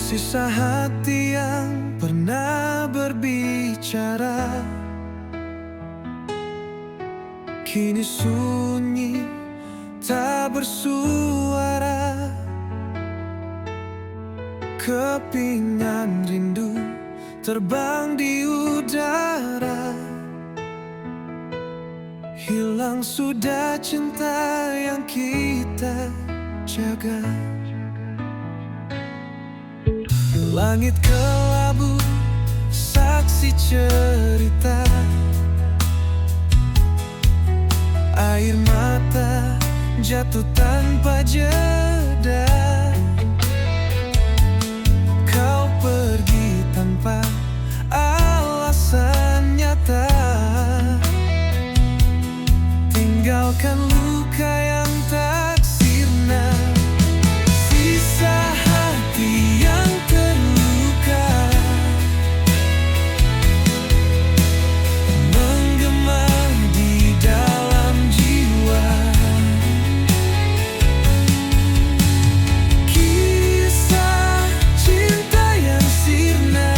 Sisa hati yang pernah berbicara kini sunyi, tak bersuara. Kepingan rindu terbang di udara. Hilang sudah cinta yang kita jaga. Langit kelabu, saksi cerita. Air mata jatuh tanpa jeda. Kau pergi tanpa alasan nyata. Tinggalkan luka yang tak sirna. Sisa hati yang terluka menggema di dalam jiwa. Kisah cinta yang sirna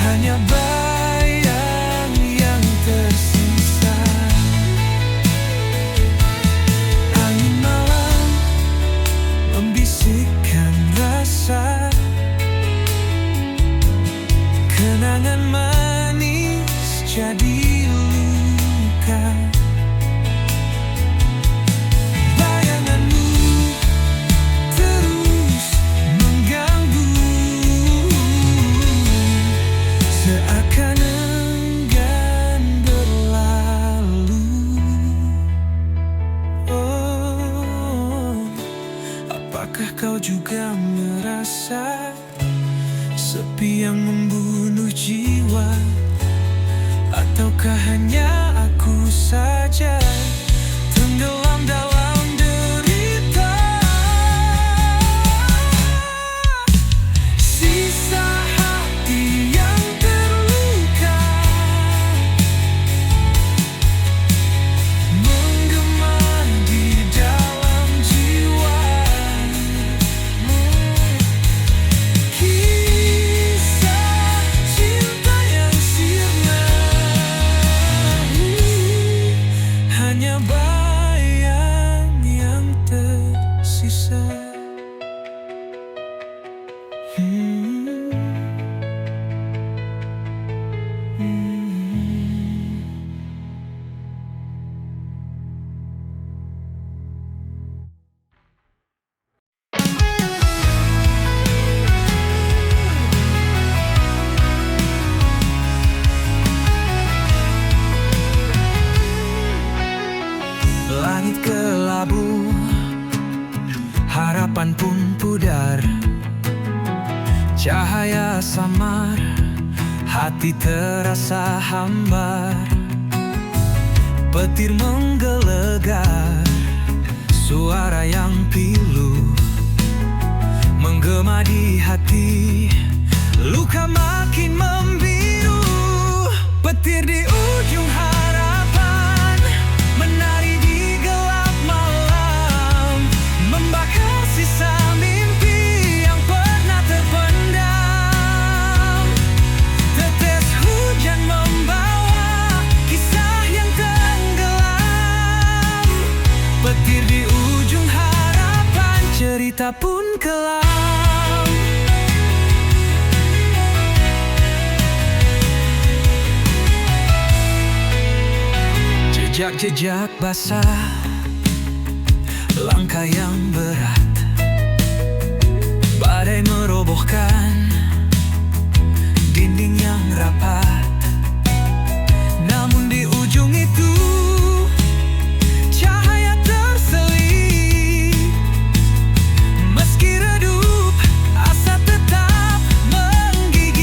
hanya bayang yang tersisa. Angin malam membisikkan rasa. Kenangan manis jadi luka. Bayanganmu terus mengganggu, seakan enggan berlalu. Oh, apakah kau juga merasa sepi yang membunuh jiwa? Ataukah hanya aku saja tenggelam dalam derita? Sisa hati yang terluka menggema di dalam jiwa. Kisah cinta yang sirna hanya bayang yang tersisa. Langit kelabu, harapan pun pudar. Cahaya samar, hati terasa hambar. Petir menggelegar, suara yang pilu menggema di hati. Luka makin membiru. Petir di ujung harapan menari di gelap malam, membakar sisa mimpi yang pernah terpendam. Tetes hujan membawa kisah yang tenggelam. Petir di ujung harapan, cerita pun kelam. Jejak-jejak basah, langkah yang berat. Badai merobohkan dinding yang rapat. Namun di ujung itu cahaya terselip. Meski redup, asa tetap menggigit.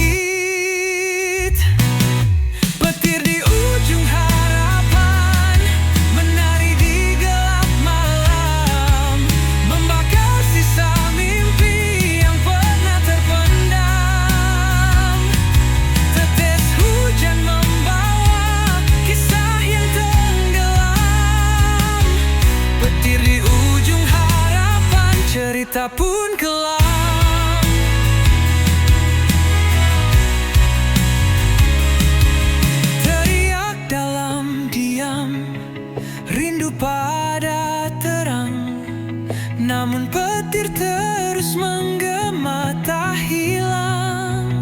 Petir di ujung harapan menari di gelap malam, membakar cerita pun kelam. Teriak dalam diam, rindu pada terang, namun petir terus menggema tak hilang.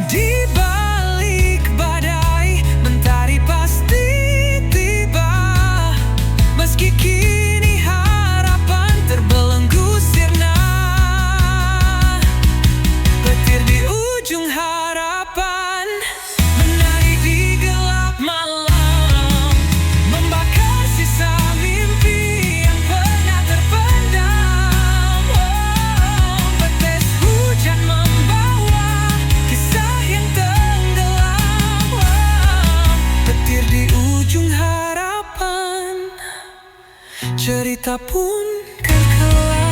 Di balik badai, mentari pasti tiba, meski kini harapan terbelenggu sirna. Petir di ujung harapan menari di gelap malam, membakar sisa mimpi yang pernah terpendam. Petir hujan membawa kisah yang tenggelam. Petir di ujung harapan, cerita pun terkelam.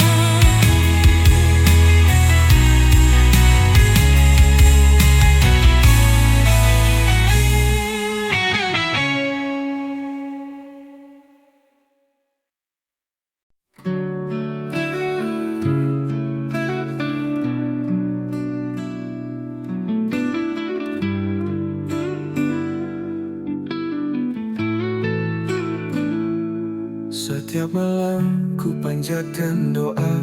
Setiap malam ku panjatkan doa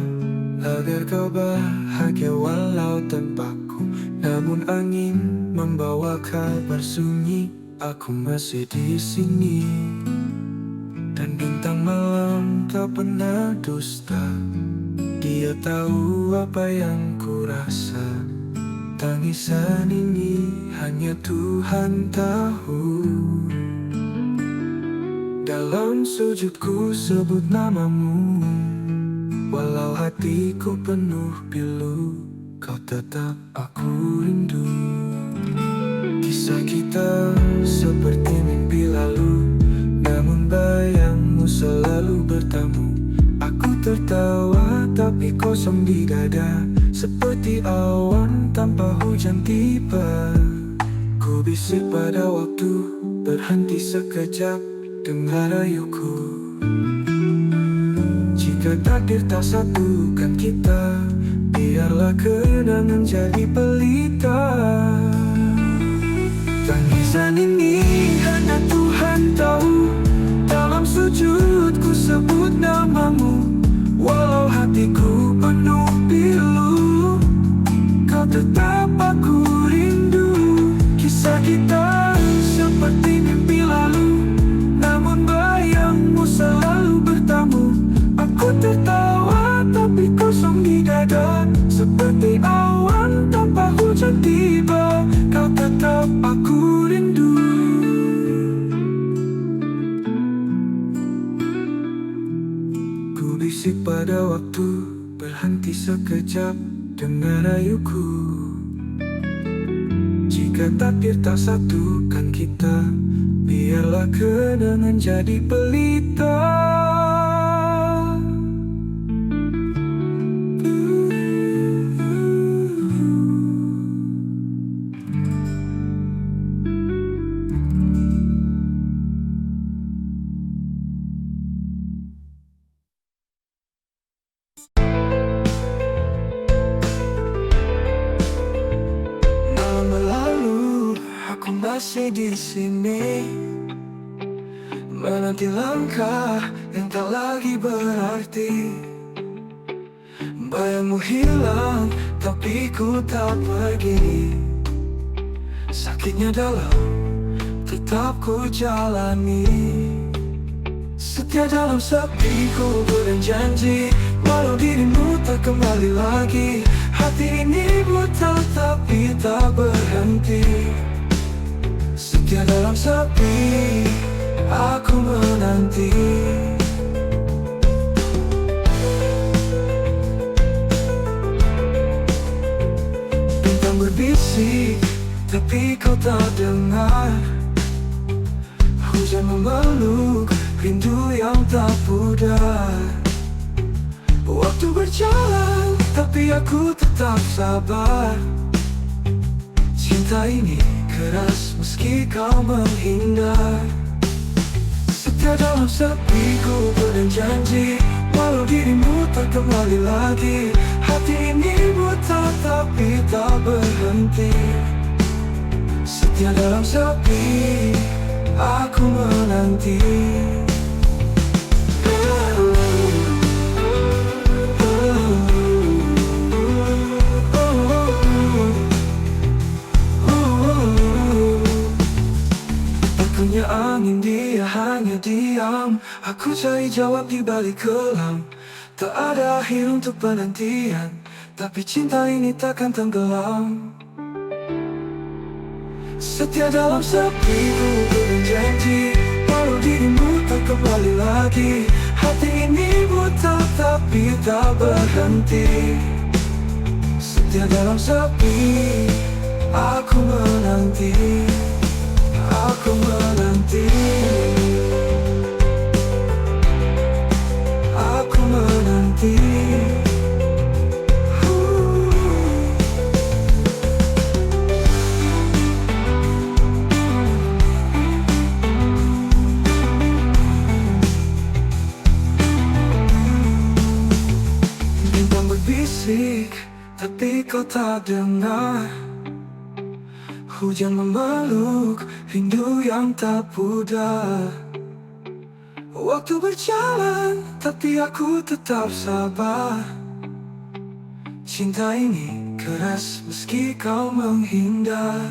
agar kau bahagia walau tanpaku. Namun angin membawa kabar sunyi, aku masih di sini. Dan bintang malam tak pernah dusta, dia tahu apa yang ku rasa. Tangisan ini hanya Tuhan tahu. Dalam sujudku sebut namamu, walau hatiku penuh pilu, kau tetap aku rindu. Kisah kita seperti mimpi lalu, namun bayangmu selalu bertamu. Aku tertawa tapi kosong di dada, seperti awan tanpa hujan tiba. Ku bisik pada waktu, berhenti sekejap, dengar rayuku. Jika takdir tak satukan kita, biarlah kenangan jadi pelita. Tangisan ini hanya Tuhan tahu. Dalam sujudku sebut namamu, walau hatiku penuh pilu, kau tetap aku rindu. Kisah kita seperti mimpi lalu, namun bayangmu selalu bertamu. Aku tertawa tapi kosong di dada, seperti awan tanpa hujan tiba, kau tetap aku rindu. Ku bisik pada waktu, berhenti sekejap, dengar rayuku. Jika takdir tak satukan kita, biarlah kenangan jadi pelita. Malam berlalu, aku masih di sini, menanti langkah yang tak lagi berarti. Bayangmu hilang, tapi ku tak pergi. Sakitnya dalam, tetap ku jalani. Setia dalam sepi ku berjanji, walau dirimu tak kembali lagi. Hati ini buta tapi tak berhenti. Setia dalam sepi, aku menanti. Bintang berbisik, tapi kau tak dengar. Hujan memeluk, rindu yang tak pudar. Waktu berjalan, tapi aku tetap sabar. Cinta ini keras meski kau menghindar. Setia dalam sepi ku berjanji, walau dirimu tak kembali lagi. Hati ini buta tapi tak berhenti. Setia dalam sepi, aku menanti. Punya angin, dia hanya diam. Aku cari jawab di balik kelam. Tak ada akhir untuk penantian, tapi cinta ini takkan tenggelam. Setia dalam sepi, ku berjanji, walau dirimu tak kembali lagi. Hati ini buta tapi tak berhenti. Setia dalam sepi, aku menanti. Aku menanti. Aku menanti. Bintang berbisik, tapi kau tak dengar. Hujan memeluk, rindu yang tak pudar. Waktu berjalan, tapi aku tetap sabar. Cinta ini keras meski kau menghindar.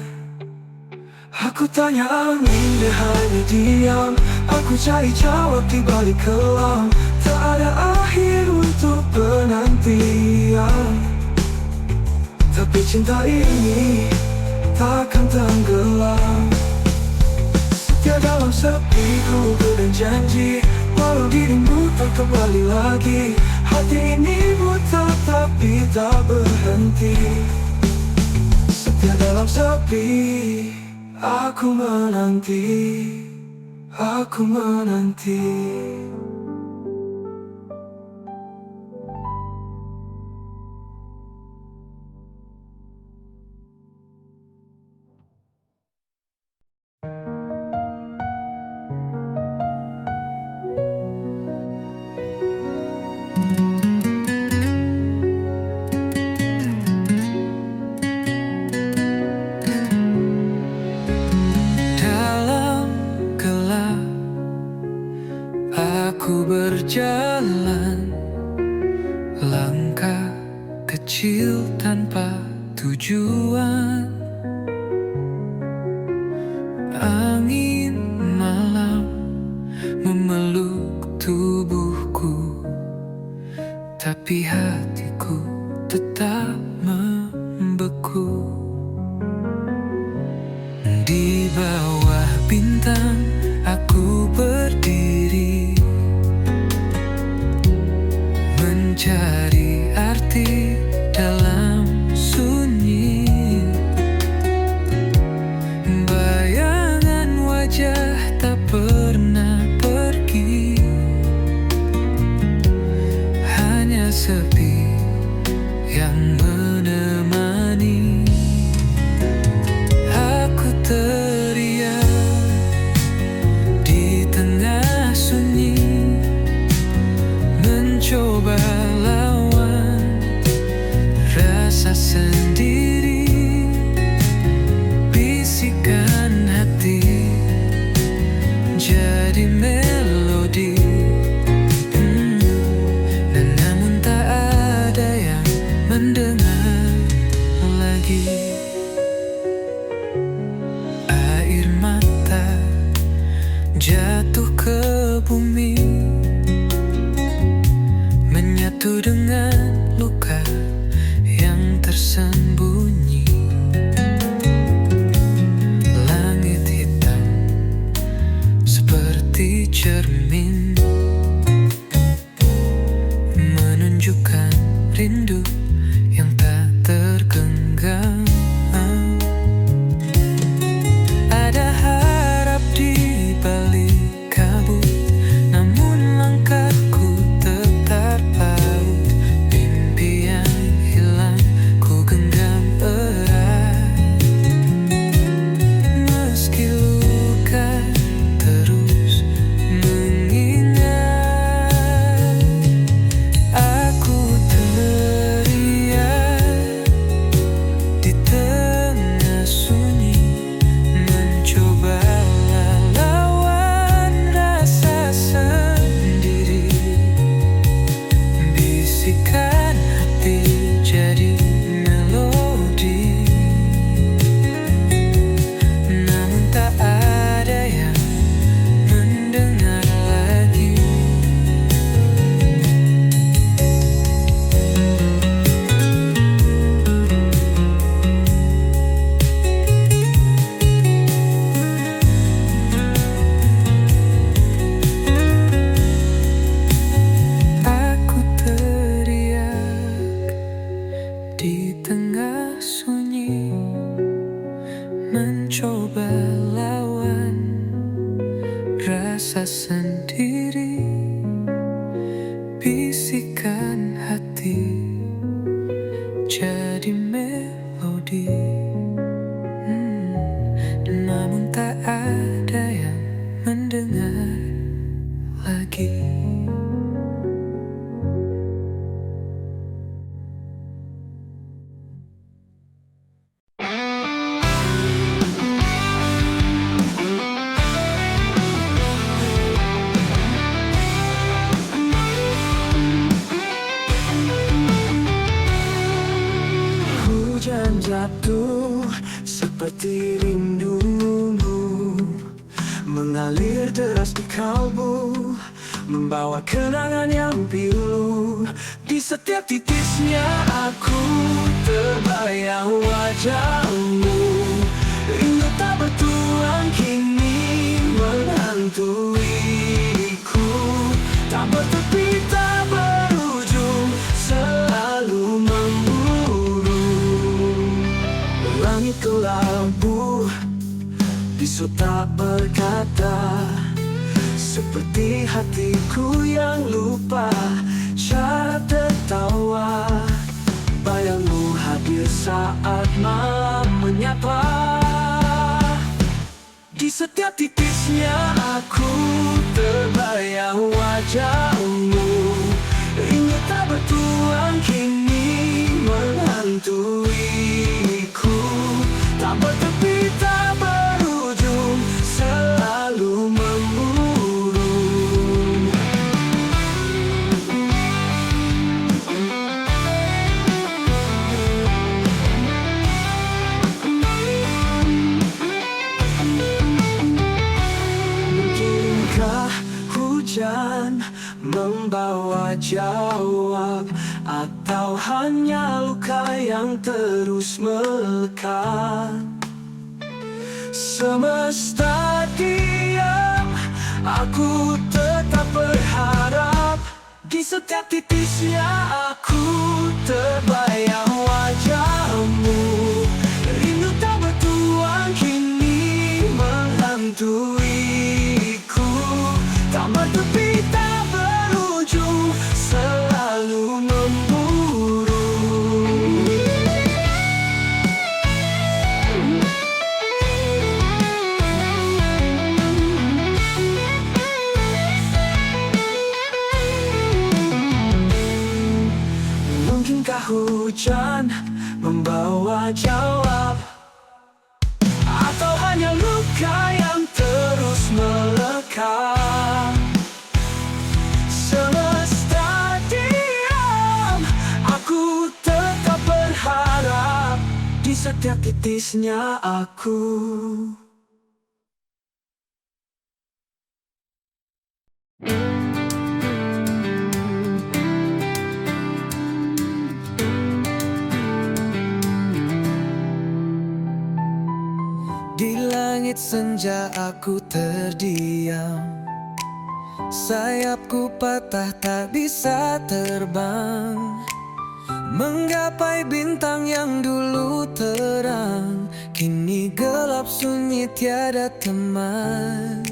Aku tanya angin, dia hanya diam. Aku cari jawab di balik kelam. Tak ada akhir untuk penantian, tapi cinta ini takkan tenggelam. Setia dalam sepi, ku berjanji, walau dirimu tak kembali lagi. Hati ini buta tapi tak berhenti. Setia dalam sepi, aku menanti. Aku menanti. Aku berjalan, langkah kecil tanpa tujuan. Angin malam memeluk tubuhku, tapi hatiku tetap membeku. Di bawah bintang aku berdiri, mencari arti dalam sunyi. Bayangan wajah tak pernah pergi, hanya sepi yang menemani. Aku teriak di tengah sunyi, mencoba lawan rasa sendiri. Bisikan hati jadi melodi, dan namun tak ada yang mendengar lagi. Air mata jatuh ke bumi, menyatu dengan luka yang tersembunyi. Langit hitam seperti cermin, menunjukkan rindu yang tak tergenggam. Ada harap di balik kabut, namun langkahku tetap paut. Mimpi yang hilang ku genggam erat, meski luka terus mengingat. Aku bisikan hati jadi melodi, namun tak ada yang mendengar lagi. Hujan jatuh seperti rindumu, mengalir deras di kalbu, membawa kenangan yang pilu. Di setiap titisnya aku terbayang wajahmu. Rindu tak bertuan kini menghantuiku, tak bertepi tak berujung, selalu memburu. Langit kelabu, bisu tak berkata, seperti hatiku yang lupa cara tertawa. Bayangmu hadir saat malam menyapa. Di setiap titisnya aku terbayang wajahmu. Rindu tak bertuan kini menghantuiku, tak bertepi tak berujung, selalu memburu. Mungkinkah hujan membawa jawab, atau hanya luka yang terus melekat? Semesta diam, aku tetap berharap. Di setiap titisnya aku terbayang wajahmu. Rindu tak bertuan kini menghantuiku, tak bertepi tak berujung, selalu memburu. Mungkinkah hujan membawa jawab, atau hanya luka yang terus melekat? Semesta diam, aku tetap berharap. Di setiap titisnya aku. Di langit senja aku terdiam, sayapku patah tak bisa terbang, menggapai bintang yang dulu terang, kini gelap sunyi tiada teman.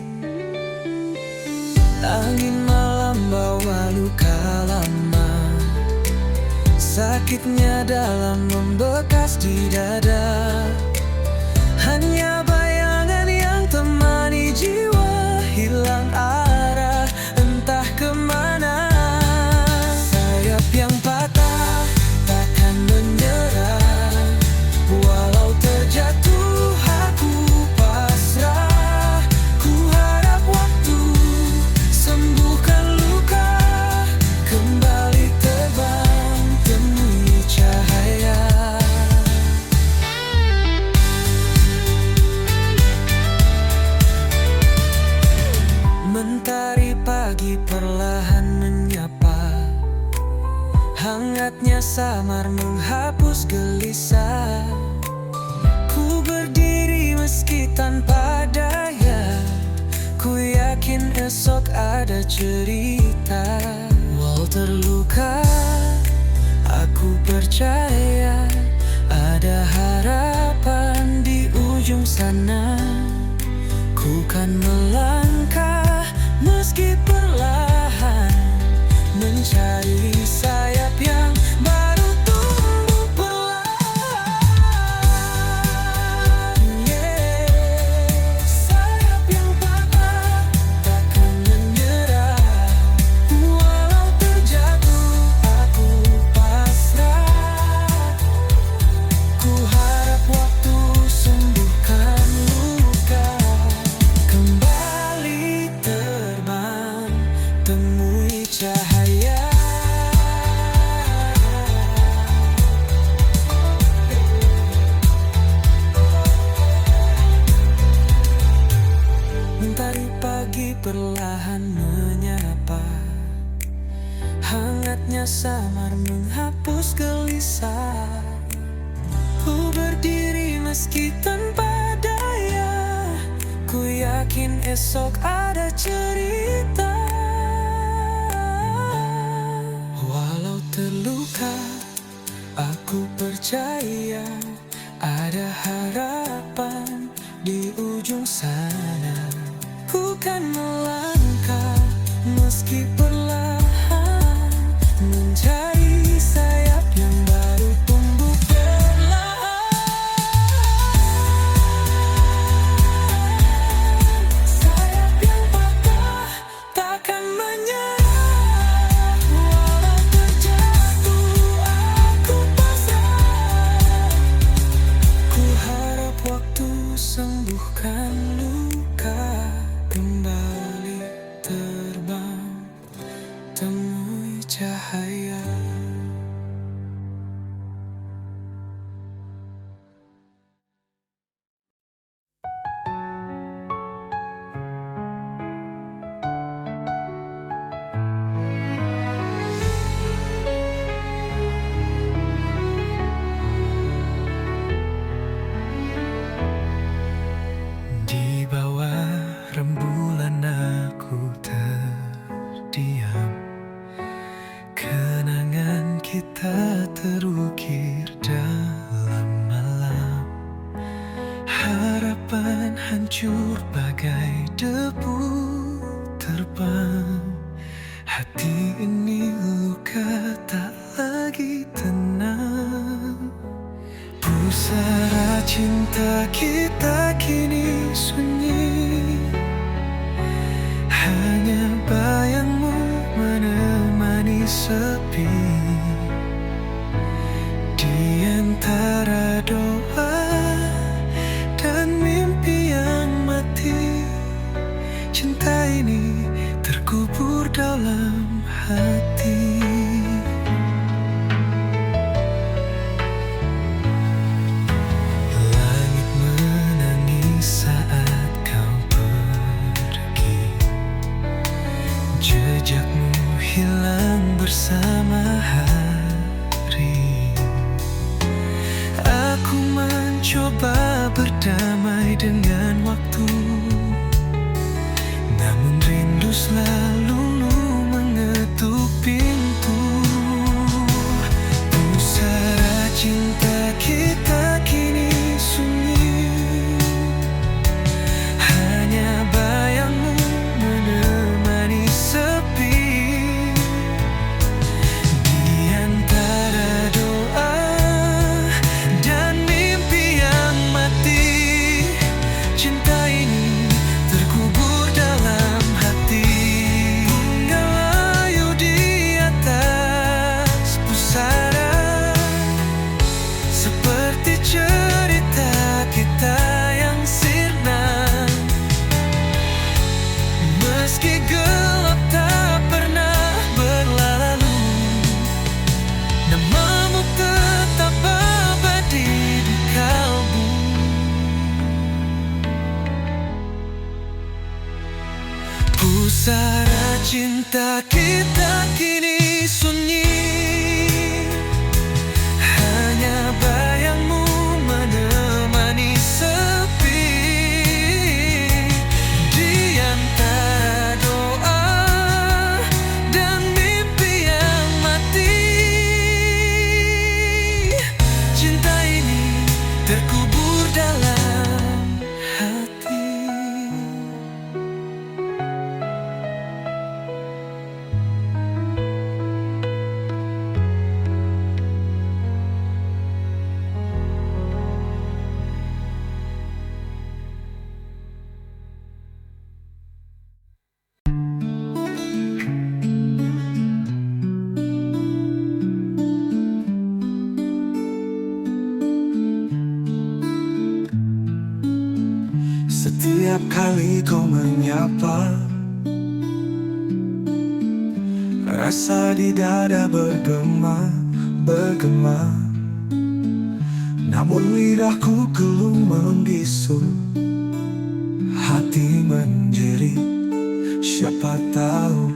Angin malam bawa luka lama, sakitnya dalam membekas di dada. Hanya bayangan yang temani jiwa hilang arah, entah kemana. Sayap yang patah takkan menyerah, walau terjatuh aku pasrah. Ku harap waktu sembuhkan luka, kembali terbang temui cahaya. Mentari pagi perlahan menyapa, hangatnya samar menghapus gelisah. Ku berdiri meski tanpa daya, ku yakin esok ada cerita. Walau terluka, aku percaya ada harapan di ujung sana. Ku kan melangkah meski perlahan, mencari hapus gelisah. Ku berdiri meski tanpa daya, ku yakin esok ada cerita. Walau terluka, aku percaya ada harapan di ujung sana. Ku kan melangkah meski perlahan, mencari sayap yang baru tumbuh perlahan. Sayap yang patah takkan menyerah, walau terjatuh aku pasrah. Ku harap waktu sembuhkan luka, kembali terbang, temui cahaya. Di bawah rembulan aku terdiam, kenangan kita terukir dalam malam. Harapan hancur bagai debu terbang. Hati ini luka tak lagi tenang. Pusara cinta kita kini sunyi, hanya bayangmu menemani sepi. Di antara doa dan mimpi yang mati, cinta ini terkubur dalam hati. Langit menangis saat kau pergi, jejakmu hilang bersama hari. Aku mencoba berdamai dengan waktu, namun rindu selalu mengetuk pintu. Pusara cinta kita kini sunyi, hanya bayangmu menemani sepi. Di antara doa dan mimpi yang mati, cinta ini terkubur dalam hati. Mengelayu di atas pusara, seperti cerita kita yang sirna. Meski gelap tak pernah berlalu, namamu tetap abadi di kalbu. Pusara cinta kita kini sunyi, hanya bayangmu menemani sepi. Di antara doa dan mimpi yang mati, cinta ini terkubur dalam hati. Setiap kali kau menyapa, rasa di dada bergema. Namun lidahku keluh membisu, hati menjerit, siapa tahu.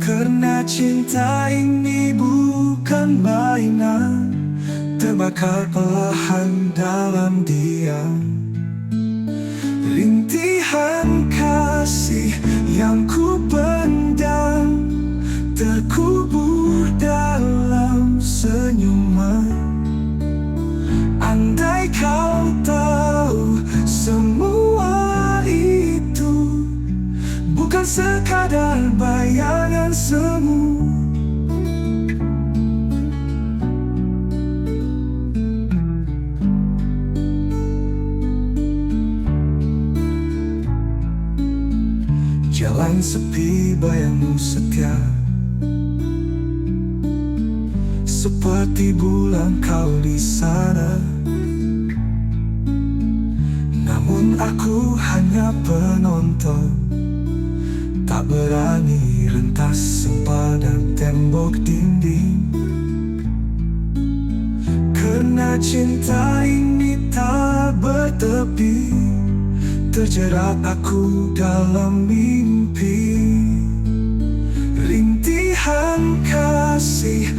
Karena cinta ini bukan mainan, terbakar perlahan dalam diam. Rintihan kasih yang ku pendam terkubur dalam senyuman. Andai kau tahu semua itu bukan sekadar bayangan semu. Jalan sepi bayangmu setia, seperti bulan kau di sana. Namun aku hanya penonton, tak berani rentas sempadan tembok dinding. Karena cinta ini tak bertepi, terjerat aku dalam mimpi. Rintihan kasih